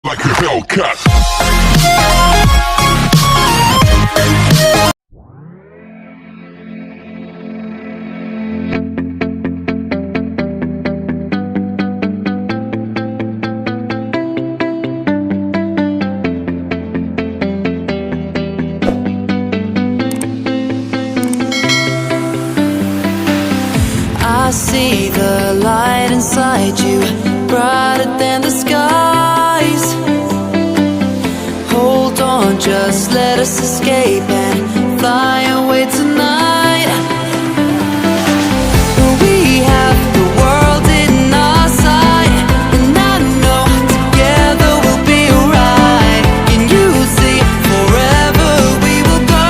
like a Hellcat. I see the light inside you, brighter than the skies. Hold on, just let us escape and fly away tonight. We have the world in our sight, and I know together we'll be alright. Can you see, forever we will go.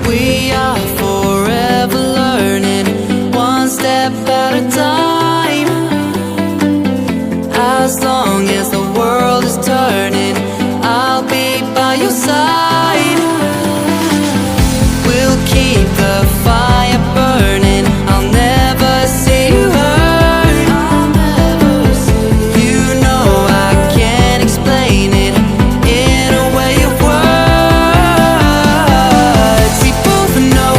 We are forever learning, one step at a time. As long as the world is turning, I'll be by your side. We'll keep the fire burning, I'll never see you hurt. You know I can't explain it in a way of words. We both know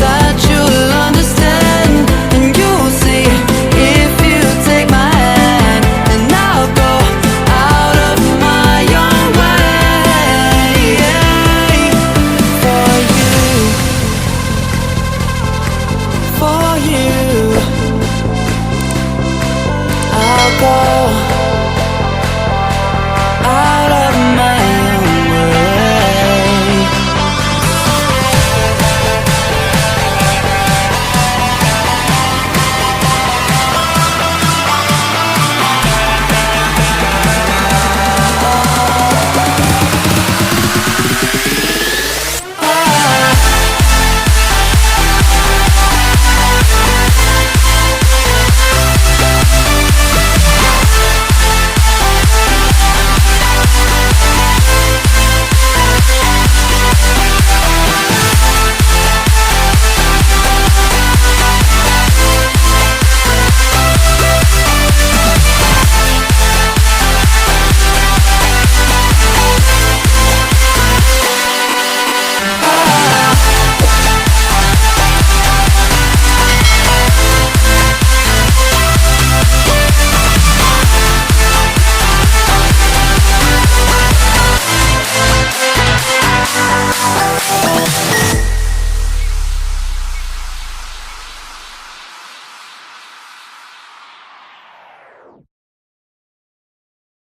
that you'll understand, and you'll see if you take my hand, and I'll go out of my own way for you, I'll go.